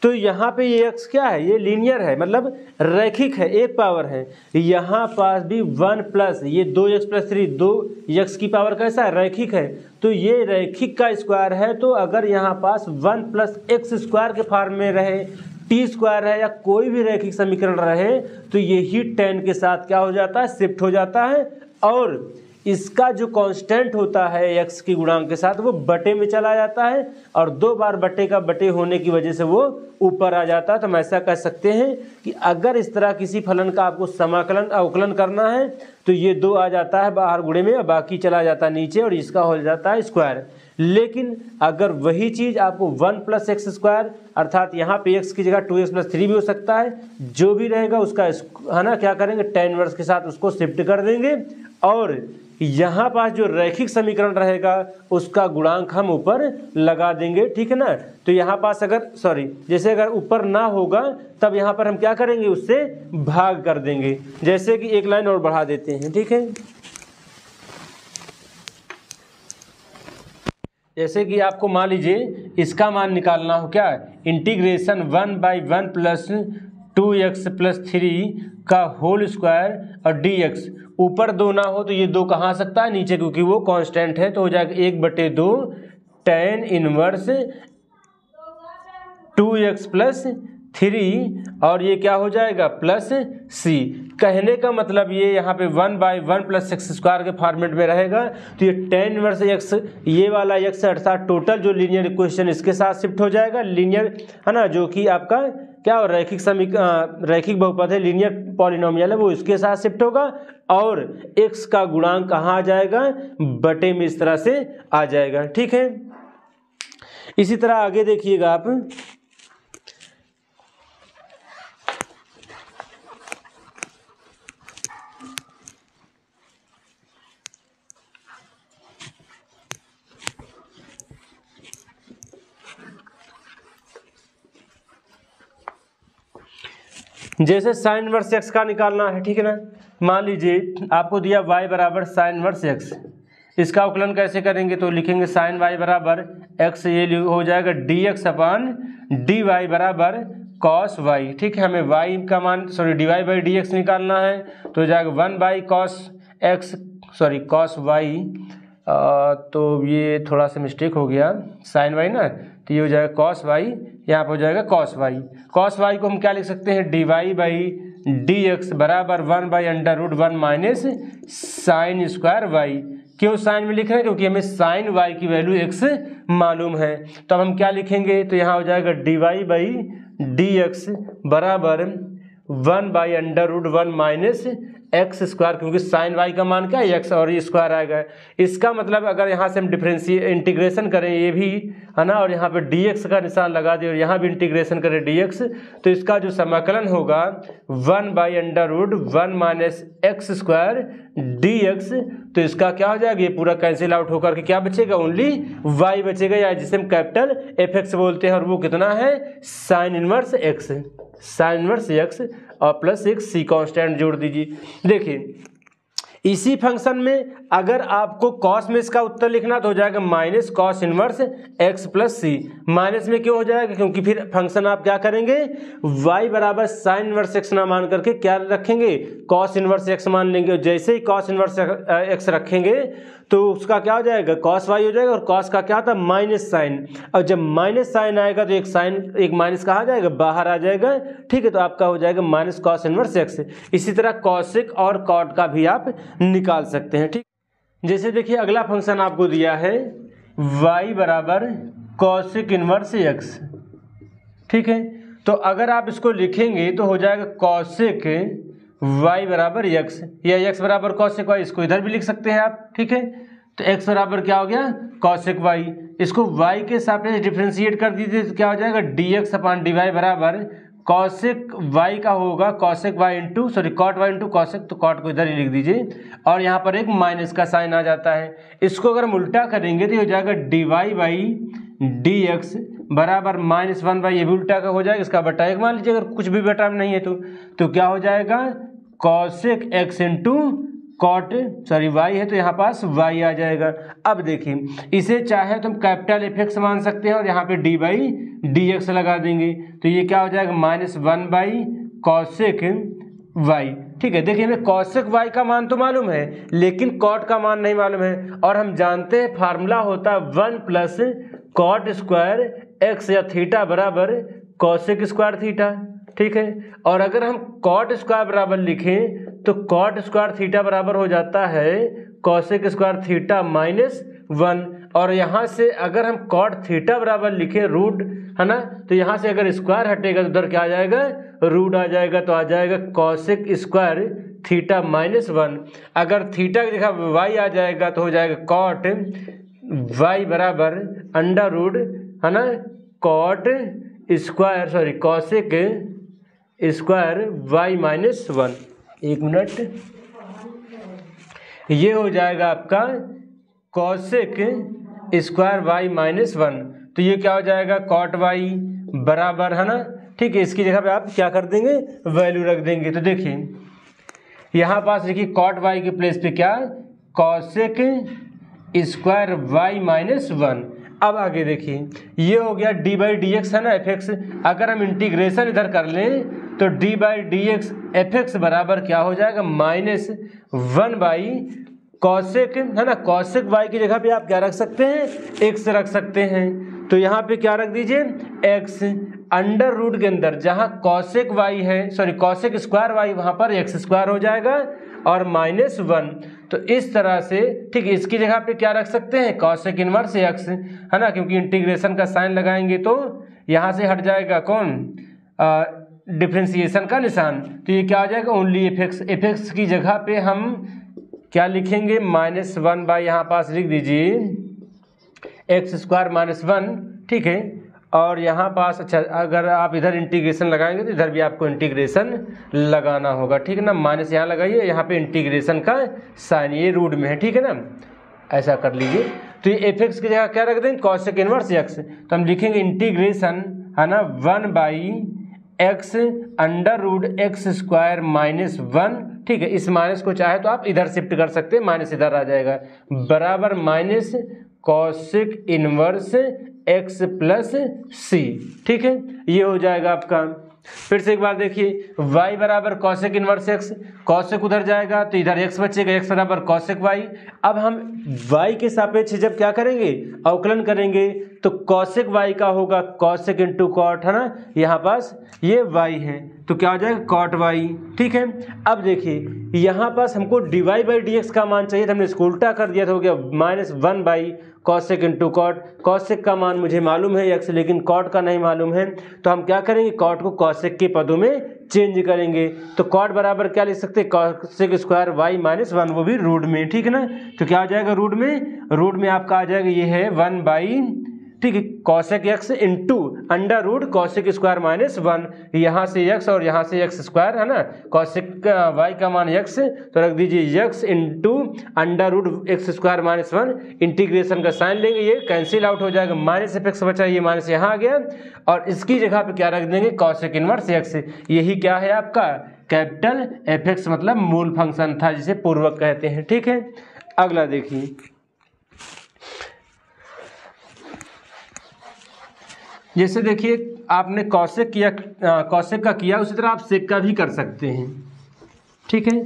तो यहाँ पे ये x क्या है, ये लीनियर है, मतलब रैखिक है, एक पावर है। यहाँ पास भी 1 प्लस ये 2x प्लस 3 2x की पावर कैसा है रैखिक है, तो ये रैखिक का स्क्वायर है। तो अगर यहाँ पास 1 प्लस एक्स स्क्वायर के फॉर्म में रहे टी स्क्वायर है या कोई भी रैखिक समीकरण रहे तो यही tan के साथ क्या हो जाता है शिफ्ट हो जाता है और इसका जो कांस्टेंट होता है x की गुणांक के साथ वो बटे में चला जाता है और 2 बार बटे का बटे होने की वजह से वो ऊपर आ जाता है। तो हम ऐसा कह सकते हैं कि अगर इस तरह किसी फलन का आपको समाकलन अवकलन करना है तो ये 2 आ जाता है बाहर गुणे में और बाकी चला जाता है नीचे और इसका हो जाता है स्क्वायर। लेकिन अगर वही चीज़ आपको 1 प्लस एक्स स्क्वायर अर्थात यहाँ पे x की जगह 2x प्लस 3 भी हो सकता है, जो भी रहेगा उसका है ना क्या करेंगे tan इनवर्स के साथ उसको शिफ्ट कर देंगे और यहाँ पास जो रैखिक समीकरण रहेगा उसका गुणांक हम ऊपर लगा देंगे, ठीक है ना। तो यहाँ पास अगर जैसे अगर ऊपर ना होगा तब यहाँ पर हम क्या करेंगे उससे भाग कर देंगे, जैसे कि एक लाइन और बढ़ा देते हैं, ठीक है। जैसे कि आपको मान लीजिए इसका मान निकालना हो क्या integration 1 by 1 plus 2x plus 3 का होल स्क्वायर और dx ऊपर 2 ना हो तो ये 2 कहाँ आ सकता है, नीचे, क्योंकि वो कांस्टेंट है, तो हो जाएगा 1/2 tan इनवर्स 2x प्लस 3 और ये क्या हो जाएगा प्लस c। कहने का मतलब ये यहाँ पे 1/1 प्लस एक्स स्क्वायर के फॉर्मेट में रहेगा, तो ये tan इनवर्स x, ये वाला x अर्थात टोटल जो लीनियर इक्वेशन इसके साथ शिफ्ट हो जाएगा, लीनियर है ना, जो कि आपका क्या रैखिक बहुपद है, लीनियर पॉलिनोमियल है, वो इसके साथ शिफ्ट होगा और x का गुणांक कहाँ आ जाएगा, बटे में इस तरह से आ जाएगा। ठीक है, इसी तरह आगे देखिएगा आप, जैसे साइन इनवर्स एक्स का निकालना है। ठीक है ना, मान लीजिए आपको दिया y बराबर साइन इनवर्स एक्स, इसका अवकलन कैसे करेंगे, तो लिखेंगे साइन y बराबर x, ये हो जाएगा dx अपान dy बराबर कॉस y। ठीक है, हमें y का मान dy बाई dx निकालना है, तो हो जाएगा 1/cos x cos y, तो ये थोड़ा सा मिस्टेक हो गया, साइन y ना, तो ये हो जाएगा कॉस y, यहाँ पर हो जाएगा कॉस y। कॉस y को हम क्या लिख सकते हैं, dy बाई dx बराबर 1/√1 माइनस साइन स्क्वायर y। क्यों साइन में लिख रहे हैं, क्योंकि हमें साइन y की वैल्यू x मालूम है। तो अब हम क्या लिखेंगे, तो यहाँ हो जाएगा dy बाई dx बराबर 1/√1 माइनस एक्स स्क्वायर, क्योंकि साइन y का मान क्या है x और ये स्क्वायर आएगा। इसका मतलब अगर यहाँ से हम इंटीग्रेशन करें ये भी है ना, और यहाँ पे dx का निशान लगा दें और यहाँ भी इंटीग्रेशन करें dx, तो इसका जो समाकलन होगा 1/√1 माइनस एक्स स्क्वायर dx, तो इसका क्या हो जाएगा, ये पूरा कैंसिल आउट होकर के क्या बचेगा, ओनली y बचेगा, या जिसे हम कैपिटल fx बोलते हैं, और वो कितना है, sine inverse x, sine inverse x और प्लस एक c कांस्टेंट जोड़ दीजिए। देखिए इसी फंक्शन में अगर आपको कॉस में इसका उत्तर लिखना तो हो जाएगा minus cos inverse x plus c. Minus में क्यों हो जाएगा, क्योंकि फिर फंक्शन आप क्या करेंगे, y बराबर साइन इनवर्स x ना मान करके क्या रखेंगे, कॉस इनवर्स x मान लेंगे, और जैसे ही कॉस इनवर्स x रखेंगे तो उसका क्या हो जाएगा, कॉस y हो जाएगा, और कॉस का क्या था, माइनस साइन, और जब माइनस साइन आएगा तो एक साइन एक माइनस कहाँ जाएगा, बाहर आ जाएगा। ठीक है, तो आपका हो जाएगा माइनस कॉस इनवर्स x। इसी तरह कॉसिक और कॉट का भी आप निकाल सकते हैं। ठीक, जैसे देखिए अगला फंक्शन आपको दिया है y बराबर कॉसिक इनवर्स x। ठीक है, तो अगर आप इसको लिखेंगे तो हो जाएगा कॉसिक y बराबर x, या x बराबर कॉसिक y, इसको इधर भी लिख सकते हैं आप। ठीक है, तो x बराबर क्या हो गया, कॉसिक y, इसको y के सापेक्ष डिफरेंशिएट कर दीजिए तो क्या हो जाएगा, dx अपान dy बराबर कॉसिक y का होगा cosec y into cot y into cosec, तो कॉट को इधर ही लिख दीजिए, और यहाँ पर एक माइनस का साइन आ जाता है। इसको अगर हम उल्टा करेंगे तो हो जाएगा dy बाई dx बराबर -1 बाई, ये भी उल्टा का हो जाएगा, इसका बटा एक मान लीजिए, अगर कुछ भी बटा में नहीं है तो क्या हो जाएगा, cosec x into cot y है तो यहाँ पास y आ जाएगा। अब देखिए इसे चाहे तो हम कैपिटल fx मान सकते हैं और यहाँ पे d बाई dx लगा देंगे, तो ये क्या हो जाएगा, -1 बाई कॉसिक y। ठीक है, देखिए हमें कॉसिक y का मान तो मालूम है लेकिन कॉट का मान नहीं मालूम है, और हम जानते हैं फार्मूला होता है 1 प्लस कॉट स्क्वायर x या थीटा बराबर कॉसिक स्क्वायर थीटा। ठीक है, और अगर हम कॉट स्क्वायर बराबर लिखें तो कॉट स्क्वायर थीटा बराबर हो जाता है कॉसिक स्क्वायर थीटा -1, और यहाँ से अगर हम कॉट थीटा बराबर लिखें रूट है ना, तो यहाँ से अगर स्क्वायर हटेगा तो उधर क्या आ जाएगा, रूट आ जाएगा, तो आ जाएगा कॉसिक स्क्वायर थीटा -1। अगर थीटा की जगह y आ जाएगा तो हो जाएगा कॉट y बराबर अंडर रूट है ना, cot square cosec square y -1। एक मिनट, ये हो जाएगा आपका कॉसिक स्क्वायर y -1, तो ये क्या हो जाएगा, कॉट y बराबर है ना। ठीक है, इसकी जगह पे आप क्या कर देंगे, वैल्यू रख देंगे। तो देखिए यहाँ पास देखिए कॉट y के प्लेस पे क्या, कॉसिक स्क्वायर y -1। अब आगे देखिए ये हो गया d बाई डी एक्स है ना, fx, अगर हम इंटीग्रेशन इधर कर लें तो D by D x F x बराबर क्या हो जाएगा, -1 बाई कॉसेक, है ना, कॉसेक वाई की जगह पे आप क्या रख सकते हैं, एक्स रख सकते हैं। तो यहाँ पे क्या रख दीजिए, एक्स अंडर रूट के अंदर जहाँ कॉसेक वाई है, सॉरी कॉसेक स्क्वायर वाई, वहाँ पर एक्स स्क्वायर हो जाएगा और -1। तो इस तरह से ठीक है, इसकी जगह पे क्या रख सकते हैं, कॉसेक इनवर्स एक्स, है ना, क्योंकि इंटीग्रेशन का साइन लगाएंगे तो यहाँ से हट जाएगा कौन, डिफ्रेंसिएशन का निशान। तो ये क्या हो जाएगा, ओनली एफ एक्स की जगह पे हम क्या लिखेंगे, -1 बाई यहाँ पास लिख दीजिए एक्स स्क्वायर -1, ठीक है। और यहाँ पास अच्छा, अगर आप इधर इंटीग्रेशन लगाएंगे तो इधर भी आपको इंटीग्रेशन लगाना होगा, ठीक है ना, माइनस यहाँ लगाइए, यहाँ पे इंटीग्रेशन का साइन ये रूट में है, ठीक है ना, ऐसा कर लीजिए। तो ये एफ एक्स की जगह क्या रख देंगे, कॉसेक इनवर्स एक्स, तो हम लिखेंगे इंटीग्रेशन, है ना, 1 by x under root x square -1, ठीक है। इस माइनस को चाहे तो आप इधर शिफ्ट कर सकते हैं, माइनस इधर आ जाएगा, बराबर minus cosec inverse x plus c, ठीक है, ये हो जाएगा आपका। फिर से एक बार देखिए, y बराबर कॉसेक इनवर्स एक्स, कॉसेक उधर जाएगा तो इधर x बचेगा, x बराबर कॉसेक y। अब हम y के सापेक्ष जब क्या करेंगे, अवकलन करेंगे, तो कॉसेक y का होगा कॉसेक इंटू कॉट, है ना, यहाँ पास ये y है तो क्या हो जाएगा कॉट y, ठीक है। अब देखिए यहाँ पास हमको dy बाई डी एक्स का मान चाहिए था, हमने इसको उल्टा कर दिया था, हो गया -1 by cosec into cot. Cosec का मान मुझे मालूम है x, लेकिन कॉट का नहीं मालूम है, तो हम क्या करेंगे, कॉट को कॉसेक के पदों में चेंज करेंगे। तो कॉट बराबर क्या लिख सकते हैं, कॉसेक स्क्वायर y -1, वो भी रूट में, ठीक है ना। तो क्या आ जाएगा रूट में आपका आ जाएगा, ये है 1 बाई, ठीक है, cosec x into under root cosec square -1, यहाँ से x और यहाँ से x स्क्वायर, है ना, कॉसेक वाई का मान x, तो रख दीजिए x into under root x square -1, integration का साइन लेंगे, ये कैंसिल आउट हो जाएगा, माइनस एफ एक्स बचा, ये माइनस यहाँ आ गया, और इसकी जगह पे क्या रख देंगे, कॉसेक इनवर्स x। यही क्या है आपका कैपिटल एफ एक्स, मतलब मूल फंक्शन था जिसे पूर्वक कहते हैं, ठीक है। अगला देखिए, जैसे देखिए आपने कॉसेक किया, कॉसेक का किया, उसी तरह आप सेक का भी कर सकते हैं, ठीक है।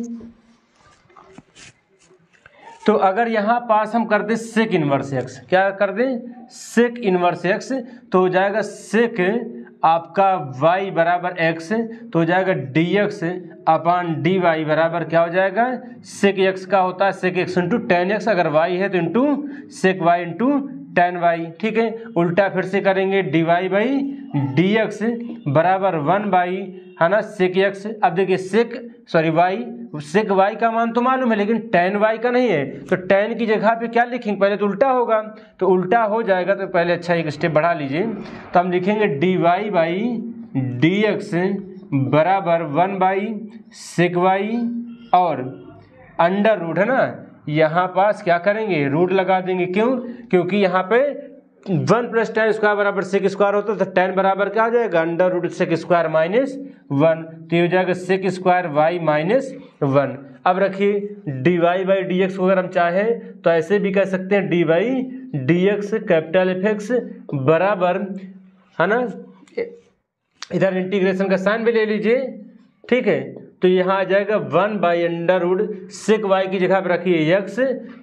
तो अगर यहाँ पास हम कर दें सेक इनवर्स एक्स, क्या कर दें, सेक इनवर्स एक्स, तो हो जाएगा सेक आपका y बराबर x, तो हो जाएगा dx अपान dy बराबर क्या हो जाएगा, सेक x का होता है sec x into tan x, अगर y है तो into sec y into tan y, ठीक है। उल्टा फिर से करेंगे, dy बाई dx बराबर 1 बाई, है ना, सेक x। अब देखिए सेक y का मान तो मालूम है, लेकिन टेन y का नहीं है, तो टेन की जगह पे क्या लिखेंगे, पहले तो उल्टा होगा, तो उल्टा हो जाएगा, तो पहले अच्छा एक स्टेप बढ़ा लीजिए, तो हम लिखेंगे dy बाई dx बराबर 1 बाई सेक y और अंडर रूट, है ना, यहाँ पास क्या करेंगे, रूट लगा देंगे, क्यों, क्योंकि यहाँ पे 1 प्लस टेन स्क्वायर बराबर सेक स्क्वायर होता है, तो टेन बराबर क्या हो जाएगा, अंडर रूट सेक स्क्वायर -1, तो ये हो जाएगा सेक स्क्वायर y -1। अब रखिए dy बाई dx को अगर हम चाहें तो ऐसे भी कह सकते हैं, dy by dx capital F x बराबर, है ना, इधर इंटीग्रेशन का साइन भी ले लीजिए, ठीक है। तो यहाँ आ जाएगा 1 by under root sec y की जगह पर रखिए x,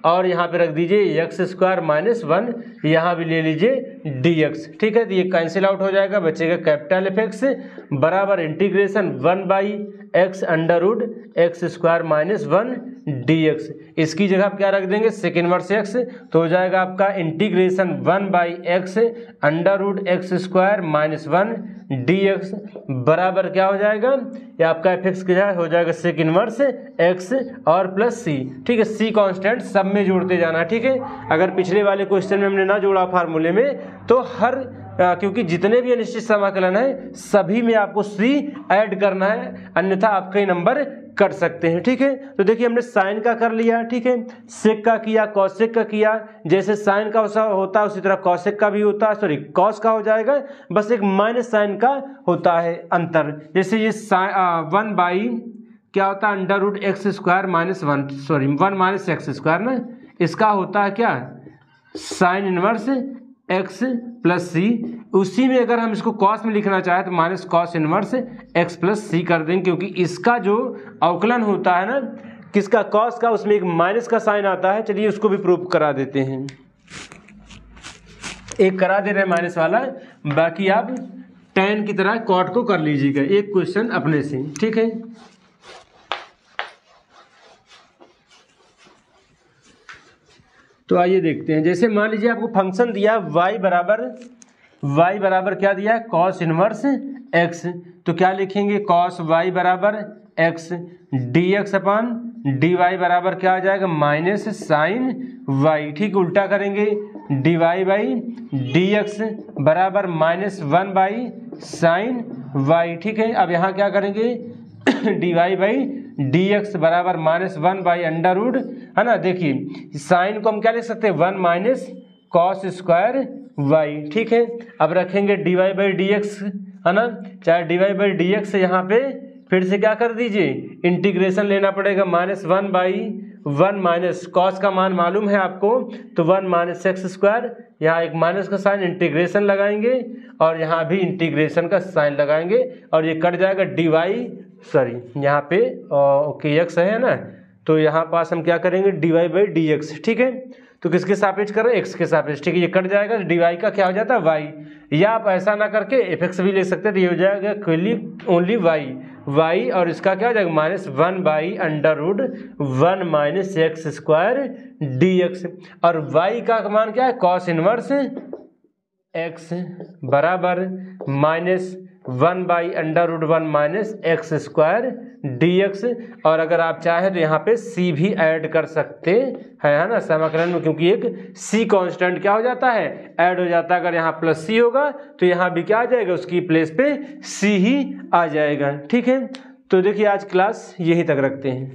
और यहाँ पे रख दीजिए x स्क्वायर -1, यहाँ भी ले लीजिए dx, ठीक है। तो ये कैंसिल आउट हो जाएगा, बचेगा कैपिटल एफ एक्स बराबर integration 1 by x under root x square -1 dx। इसकी जगह आप क्या रख देंगे, सेक इनवर्स x, तो हो जाएगा आपका integration 1 by x under root x square -1 dx बराबर क्या हो जाएगा, ये आपका एफ एक्स की जगह हो जाएगा सेक इनवर्स x और प्लस c, ठीक है। c कांस्टेंट सब में जोड़ते जाना, ठीक है। अगर पिछले वाले क्वेश्चन में हमने ना जोड़ा फार्मूले में, तो हर क्योंकि जितने भी अनिश्चित समाकलन है सभी में आपको c ऐड करना है, अन्यथा आप कई नंबर कट सकते हैं, ठीक है। तो देखिए हमने साइन का कर लिया, ठीक है, सेक का किया, कॉसेक का किया, जैसे साइन का होता है उसी तरह कॉसेक का भी होता है, सॉरी कॉस का हो जाएगा, बस एक माइनस साइन का होता है अंतर। जैसे ये 1 बाई क्या होता है, under root x square -1, sorry 1 minus x square ना, इसका होता है क्या, sine inverse x plus c, उसी में अगर हम इसको कॉस में लिखना चाहें तो minus cos inverse x plus c कर देंगे, क्योंकि इसका जो अवकलन होता है ना किसका, कॉस का, उसमें एक माइनस का साइन आता है। चलिए उसको भी प्रूव करा देते हैं, एक करा दे रहे हैं माइनस वाला, बाकी आप tan की तरह कॉट को कर लीजिएगा एक क्वेश्चन अपने से, ठीक है। तो आइए देखते हैं, जैसे मान लीजिए आपको फंक्शन दिया y बराबर क्या दिया है, कॉस इनवर्स x, तो क्या लिखेंगे, कॉस y बराबर x dx अपन dy बराबर क्या आ जाएगा, माइनस साइन y, ठीक, उल्टा करेंगे, dy बाई dx बराबर माइनस 1 बाई साइन y, ठीक है। अब यहाँ क्या करेंगे, dy बाई dx बराबर माइनस 1 बाई अंडर रूट, है ना। देखिए साइन को हम क्या लिख सकते हैं, 1 माइनस कॉस स्क्वायर y, ठीक है। अब रखेंगे dy बाई dx, है ना, चाहे dy बाई dx यहाँ पे फिर से क्या कर दीजिए, इंटीग्रेशन लेना पड़ेगा, माइनस 1 बाई 1 माइनस कॉस का मान मालूम है आपको, तो 1 माइनस एक्स स्क्वायर, यहाँ एक माइनस का साइन, इंटीग्रेशन लगाएंगे और यहाँ भी इंटीग्रेशन का साइन लगाएंगे और ये कट जाएगा यहाँ पे ओके एक्स है ना, तो यहाँ पास हम क्या करेंगे, dy बाई dx, ठीक है। तो किसके सापेक्ष कर रहे हैं, x के सापेक्ष, ठीक है। ये कट जाएगा, dy का क्या हो जाता है y, या आप ऐसा ना करके fx भी ले सकते हैं, तो ये हो जाएगा ओनली y, और इसका क्या हो जाएगा, minus 1 by under root 1 minus x square dx, और y का मान क्या है, कॉस इनवर्स x बराबर minus 1 by under root 1 minus x square dx, और अगर आप चाहें तो यहाँ पे c भी ऐड कर सकते हैं, है ना, समाकलन में, क्योंकि एक c कांस्टेंट क्या हो जाता है, ऐड हो जाता है। अगर यहाँ प्लस c होगा तो यहाँ भी क्या आ जाएगा, उसकी प्लेस पे c ही आ जाएगा, ठीक है। तो देखिए आज क्लास यहीं तक रखते हैं।